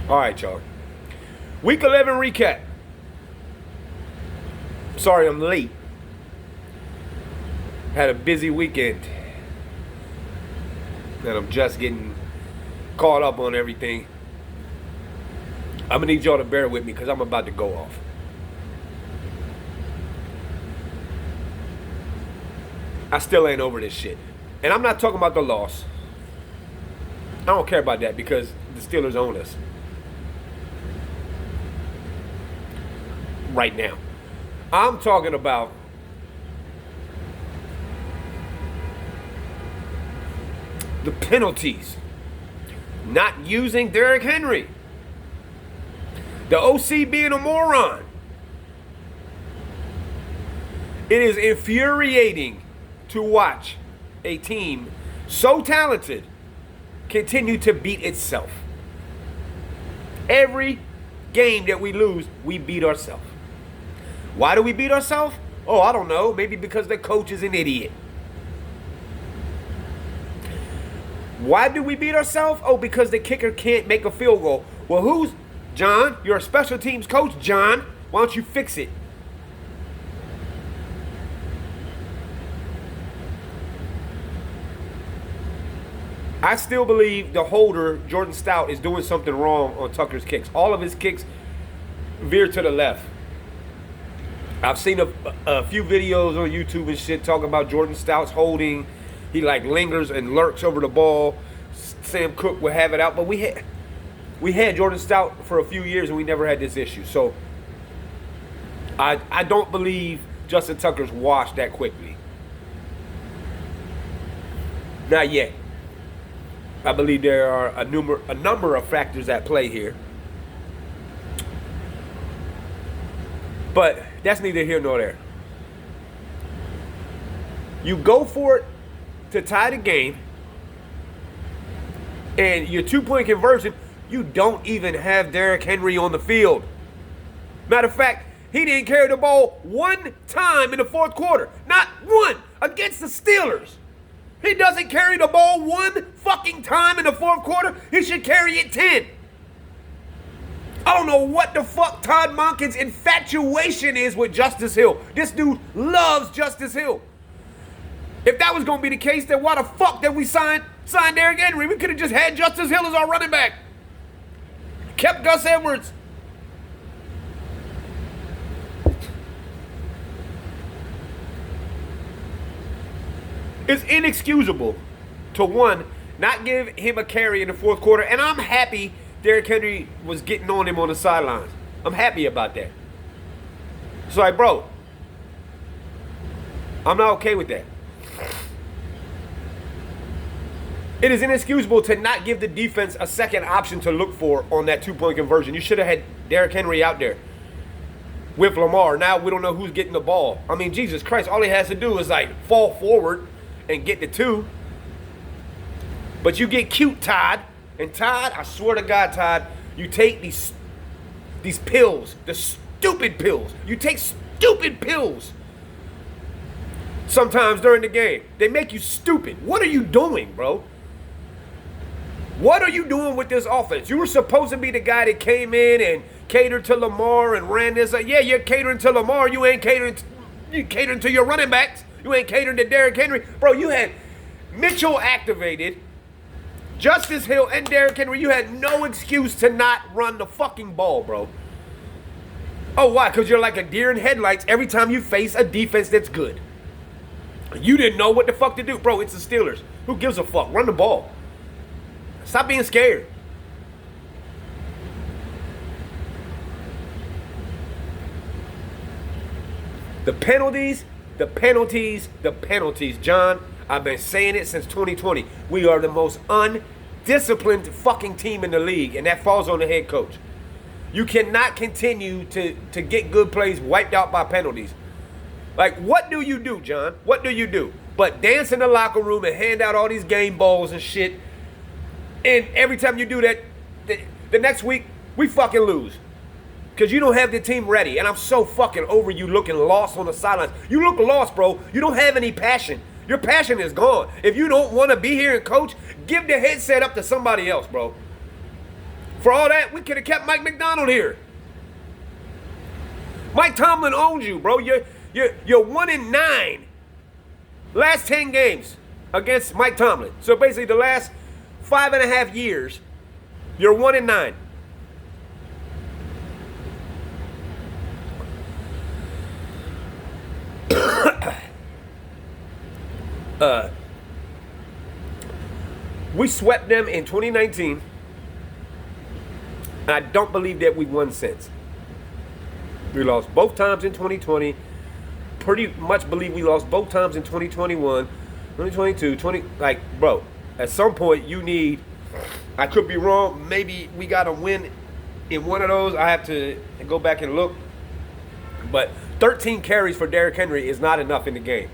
All right, y'all. Week 11 recap. Sorry I'm late. Had a busy weekend. And I'm just getting caught up on everything. I'm going to need y'all to bear with me because I'm about to go off. I still ain't over this shit. And I'm not talking about the loss. I don't care about that because the Steelers own us. Right now. I'm talking about the penalties. Not using Derrick Henry. The OC being a moron. It is infuriating to watch a team so talented continue to beat itself. Every game that we lose, we beat ourselves. Why do we beat ourselves? Oh, I don't know. Maybe because the coach is an idiot. Why do we beat ourselves? Oh, because the kicker can't make a field goal. Well, who's... John, you're a special teams coach, John. Why don't you fix it? I still believe the holder, Jordan Stout, is doing something wrong on Tucker's kicks. All of his kicks veer to the left. I've seen a few videos on YouTube and shit talking about Jordan Stout's holding. He like lingers and lurks over the ball. Sam Cook would have it out, but we had Jordan Stout for a few years and we never had this issue. So I don't believe Justin Tucker's washed that quickly. Not yet. I believe there are a number of factors at play here. But that's neither here nor there. You go for it to tie the game, and your two-point conversion, you don't even have Derrick Henry on the field. Matter of fact, he didn't carry the ball one time in the fourth quarter. Not one against the Steelers. He doesn't carry the ball one fucking time in the fourth quarter. He should carry it 10. I don't know what the fuck Todd Monken's infatuation is with Justice Hill. This dude loves Justice Hill. If that was going to be the case, then why the fuck did we sign Derrick Henry? We could have just had Justice Hill as our running back. Kept Gus Edwards. It's inexcusable to, one, not give him a carry in the fourth quarter. And I'm happy Derrick Henry was getting on him on the sidelines. I'm happy about that. It's like, bro, I'm not okay with that. It is inexcusable to not give the defense a second option to look for on that two-point conversion. You should have had Derrick Henry out there with Lamar. Now we don't know who's getting the ball. I mean, Jesus Christ, all he has to do is like fall forward and get the two. But you get cute, Todd. And Todd, I swear to God, Todd, you take these pills, the stupid pills. You take stupid pills sometimes during the game. They make you stupid. What are you doing, bro? What are you doing with this offense? You were supposed to be the guy that came in and catered to Lamar and ran this. Yeah, you're catering to Lamar. You ain't catering to your running backs. You ain't catering to Derrick Henry. Bro, you had Mitchell activated, Justice Hill, and Derrick Henry. You had no excuse to not run the fucking ball, bro. Oh, why? Because you're like a deer in headlights every time you face a defense that's good. You didn't know what the fuck to do. Bro, it's the Steelers. Who gives a fuck? Run the ball. Stop being scared. The penalties. John, I've been saying it since 2020. We are the most undisciplined fucking team in the league, and that falls on the head coach. You cannot continue to get good plays wiped out by penalties. Like, what do you do, John? What do you do? But dance in the locker room and hand out all these game balls and shit. And every time you do that, the next week, we fucking lose. Because you don't have the team ready. And I'm so fucking over you looking lost on the sidelines. You look lost, bro. You don't have any passion. Your passion is gone. If you don't want to be here and coach, give the headset up to somebody else, bro. For all that, we could have kept Mike McDonald here. Mike Tomlin owns you, bro. You're 1-9. Last 10 games against Mike Tomlin. So basically the last 5.5 years, you're 1-9. We swept them in 2019. I don't believe that we won since. We lost both times in 2020. Pretty much believe we lost both times in 2021, 2022, like, bro, at some point you need, I could be wrong, maybe we got to win in one of those. I have to go back and look. But 13 carries for Derrick Henry is not enough in the game.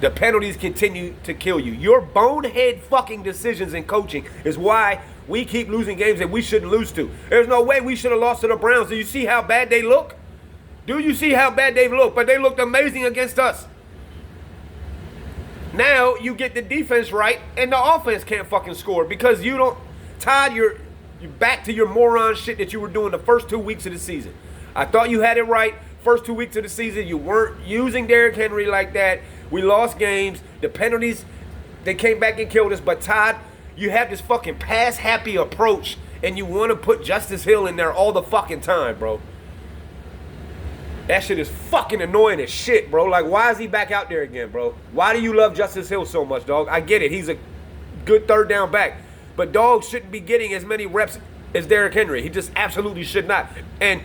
The penalties continue to kill you. Your bonehead fucking decisions in coaching is why we keep losing games that we shouldn't lose to. There's no way we should have lost to the Browns. Do you see how bad they look? Do you see how bad they look? But they looked amazing against us. Now you get the defense right and the offense can't fucking score because you don't, Todd, you're back to your moron shit that you were doing the first 2 weeks of the season. I thought you had it right. First 2 weeks of the season, you weren't using Derrick Henry like that. We lost games. The penalties, they came back and killed us. But Todd, you have this fucking pass-happy approach, and you want to put Justice Hill in there all the fucking time, bro. That shit is fucking annoying as shit, bro. Like, why is he back out there again, bro? Why do you love Justice Hill so much, dog? I get it. He's a good third down back. But dog shouldn't be getting as many reps as Derrick Henry. He just absolutely should not. And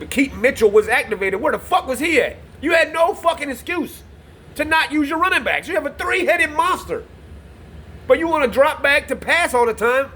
Keaton Mitchell was activated. Where the fuck was he at? You had no fucking excuse to not use your running backs. You have a three-headed monster. But you want to drop back to pass all the time,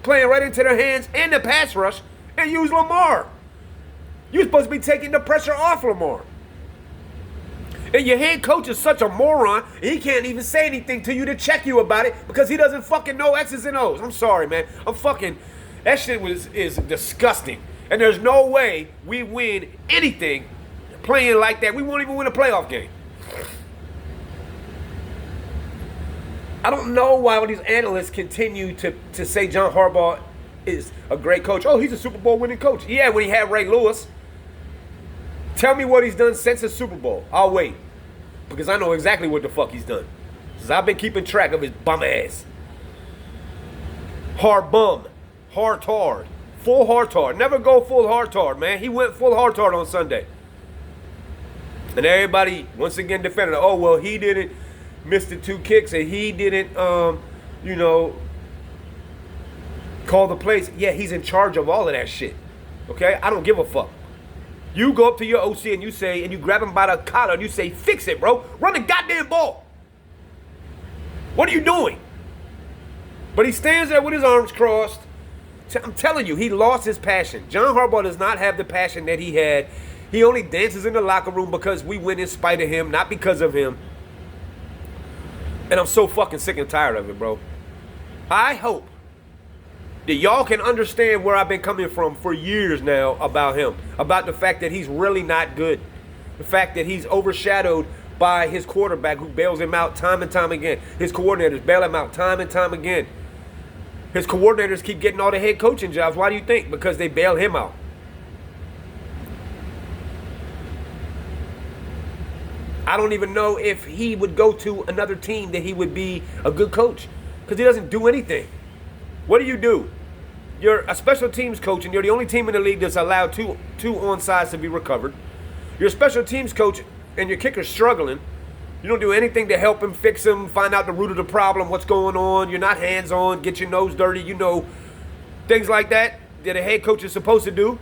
playing right into their hands and the pass rush, and use Lamar. You're supposed to be taking the pressure off Lamar. And your head coach is such a moron, he can't even say anything to you to check you about it because he doesn't fucking know X's and O's. I'm sorry, man. That shit is disgusting. And there's no way we win anything playing like that. We won't even win a playoff game. I don't know why all these analysts continue to say John Harbaugh is a great coach. Oh, he's a Super Bowl winning coach. Yeah, when he had Ray Lewis. Tell me what he's done since the Super Bowl. I'll wait. Because I know exactly what the fuck he's done. Because I've been keeping track of his bum ass. Hard bum. Hard tard. Full hard tard. Never go full hard tard, man. He went full hard tard on Sunday. And everybody, once again, defended. Oh, well, he didn't miss the 2 kicks. And he didn't, call the plays. Yeah, he's in charge of all of that shit. Okay? I don't give a fuck. You go up to your OC and you say, and you grab him by the collar and you say, fix it, bro. Run the goddamn ball. What are you doing? But he stands there with his arms crossed. I'm telling you, he lost his passion. John Harbaugh does not have the passion that he had. He only dances in the locker room because we win in spite of him, not because of him. And I'm so fucking sick and tired of it, bro. I hope that y'all can understand where I've been coming from for years now about him. About the fact that he's really not good. The fact that he's overshadowed by his quarterback who bails him out time and time again. His coordinators bail him out time and time again. His coordinators keep getting all the head coaching jobs. Why do you think? Because they bail him out. I don't even know if he would go to another team that he would be a good coach. Because he doesn't do anything. What do? You're a special teams coach, and you're the only team in the league that's allowed two onside to be recovered. You're a special teams coach, and your kicker's struggling. You don't do anything to help him, fix him, find out the root of the problem, what's going on. You're not hands-on, get your nose dirty, things like that a head coach is supposed to do.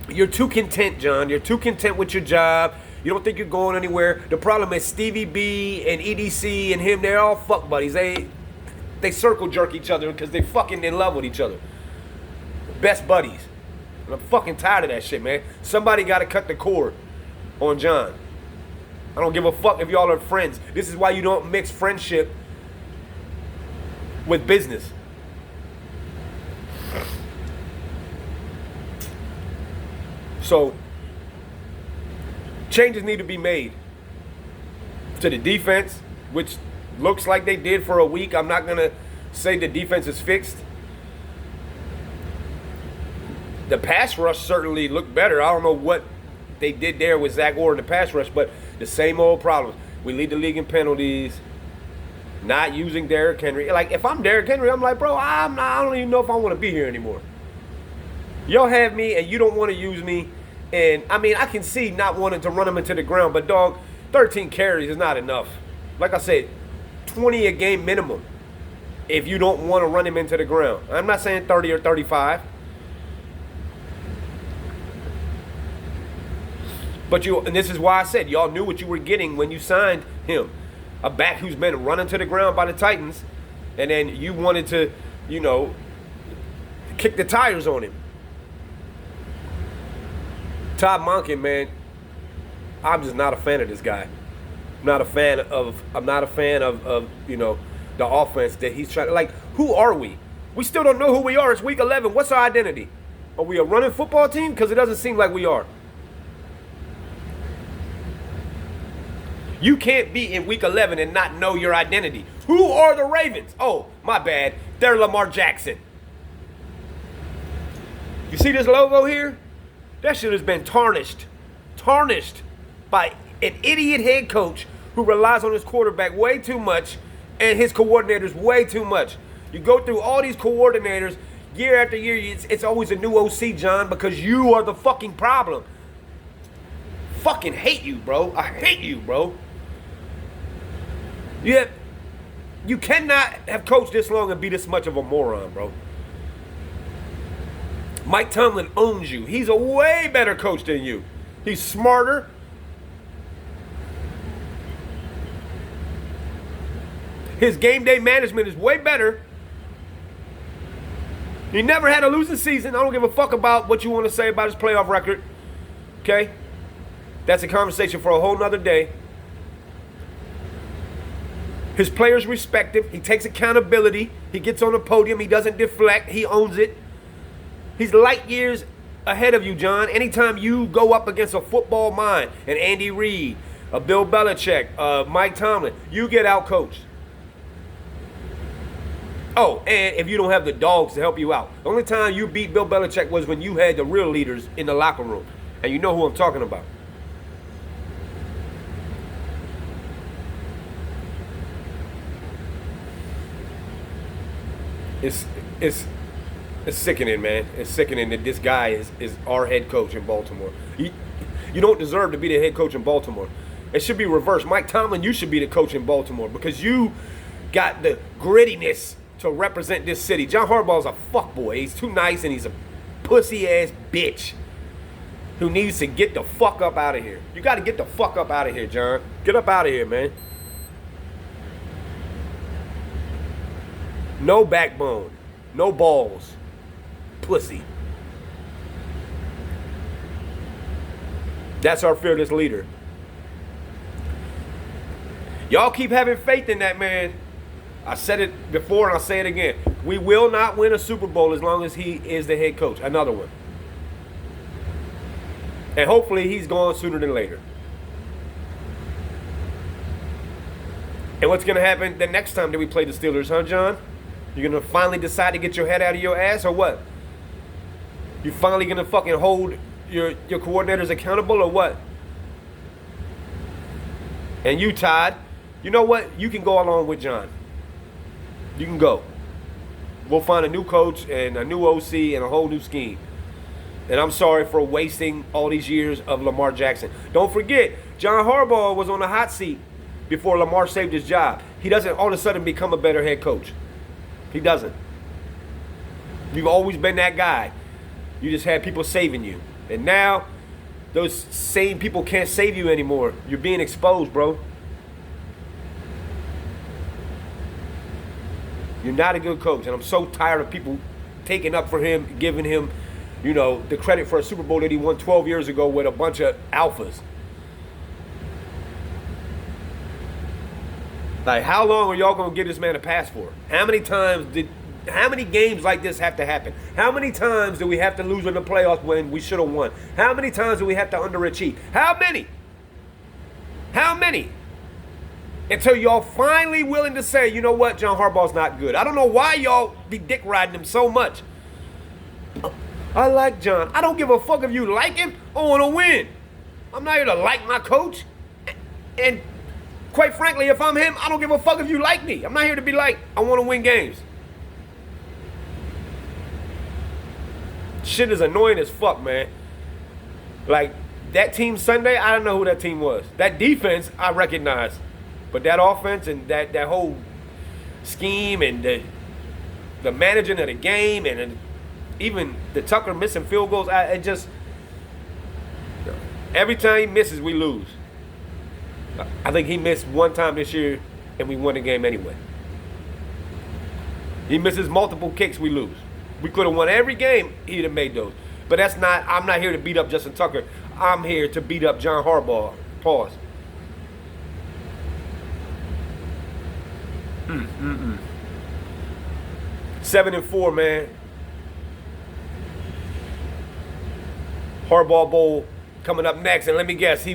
You're too content, John. You're too content with your job. You don't think you're going anywhere. The problem is Stevie B and EDC and him, they're all fuck buddies. They circle jerk each other because they fucking in love with each other. Best buddies. And I'm fucking tired of that shit, man. Somebody got to cut the cord on John. I don't give a fuck if y'all are friends. This is why you don't mix friendship with business. So, changes need to be made to the defense, which looks like they did for a week. I'm not going to say the defense is fixed. The pass rush certainly looked better. I don't know what they did there with Zach Orr in the pass rush, but the same old problems. We lead the league in penalties. Not using Derrick Henry. Like, if I'm Derrick Henry, I'm like, bro, I don't even know if I want to be here anymore. Y'all have me, and you don't want to use me. And, I mean, I can see not wanting to run him into the ground, but, dog, 13 carries is not enough. Like I said, 20 a game minimum if you don't want to run him into the ground. I'm not saying 30 or 35. But and this is why I said y'all knew what you were getting when you signed him. A back who's been running to the ground by the Titans, and then you wanted to, you know, kick the tires on him. Todd Monken, man, I'm just not a fan of this guy. I'm not a fan of you know, the offense that he's trying to, like, who are we? We still don't know who we are. It's week 11. What's our identity? Are we a running football team? Because it doesn't seem like we are. You can't be in week 11 and not know your identity. Who are the Ravens? Oh, my bad. They're Lamar Jackson. You see this logo here? That shit has been tarnished. Tarnished by an idiot head coach who relies on his quarterback way too much and his coordinators way too much. You go through all these coordinators year after year. It's always a new OC, John, because you are the fucking problem. Fucking hate you, bro. I hate you, bro. You cannot have coached this long and be this much of a moron, bro. Mike Tomlin owns you. He's a way better coach than you. He's smarter. His game day management is way better. He never had a losing season. I don't give a fuck about what you want to say about his playoff record. Okay? That's a conversation for a whole nother day. His players respect him. He takes accountability. He gets on the podium. He doesn't deflect. He owns it. He's light years ahead of you, John. Anytime you go up against a football mind, an Andy Reid, a Bill Belichick, Mike Tomlin, you get out-coached. Oh, and if you don't have the dogs to help you out. The only time you beat Bill Belichick was when you had the real leaders in the locker room. And you know who I'm talking about. It's sickening, man. It's sickening that this guy is our head coach in Baltimore. You don't deserve to be the head coach in Baltimore. It should be reversed. Mike Tomlin, you should be the coach in Baltimore because you got the grittiness to represent this city. John Harbaugh's a fuckboy. He's too nice and he's a pussy-ass bitch who needs to get the fuck up out of here. You got to get the fuck up out of here, John. Get up out of here, man. No backbone. No balls. Pussy. That's our fearless leader. Y'all keep having faith in that man. I said it before and I'll say it again. We will not win a Super Bowl as long as he is the head coach. Another one. And hopefully he's gone sooner than later. And what's going to happen the next time that we play the Steelers, huh, John? You're going to finally decide to get your head out of your ass or what? You finally going to fucking hold your coordinators accountable or what? And you, Todd, you know what? You can go along with John. You can go. We'll find a new coach and a new OC and a whole new scheme. And I'm sorry for wasting all these years of Lamar Jackson. Don't forget, John Harbaugh was on the hot seat before Lamar saved his job. He doesn't all of a sudden become a better head coach. He doesn't. You've always been that guy. You just had people saving you. And now, those same people can't save you anymore. You're being exposed, bro. You're not a good coach. And I'm so tired of people taking up for him, giving him, you know, the credit for a Super Bowl that he won 12 years ago with a bunch of alphas. Like, how long are y'all going to give this man a pass for? How many games like this have to happen? How many times do we have to lose in the playoffs when we should have won? How many times do we have to underachieve? How many? How many? Until y'all finally willing to say, you know what, John Harbaugh's not good. I don't know why y'all be dick riding him so much. I like John. I don't give a fuck if you like him. I want to win. I'm not here to like my coach. And quite frankly, if I'm him, I don't give a fuck if you like me. I'm not here to be like, I want to win games. Shit is annoying as fuck, man. Like, that team Sunday, I don't know who that team was. That defense, I recognize. But that offense and that whole scheme and the managing of the game and even the Tucker missing field goals, it just, every time he misses, we lose. I think he missed one time this year and we won the game anyway. He misses multiple kicks, we lose. We could have won every game, he'd have made those. But that's not, I'm not here to beat up Justin Tucker. I'm here to beat up John Harbaugh. Pause. 7-4, man. Harbaugh Bowl coming up next, and let me guess, he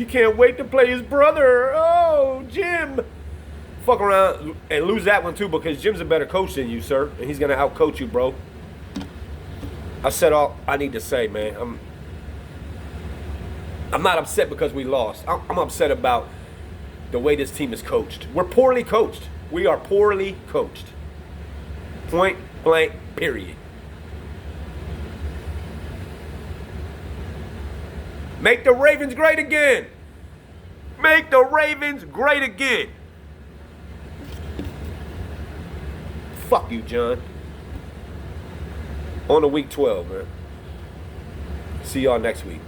can't wait to play his brother. Oh, Jim. Fuck around and lose that one too, because Jim's a better coach than you, sir, and he's gonna outcoach you, bro. I said all I need to say, man. I'm not upset because we lost. I'm upset about the way this team is coached. We're poorly coached. We are poorly coached. Point blank, period. Make the Ravens great again. Make the Ravens great again. Fuck you, John. On to week 12, man. See y'all next week.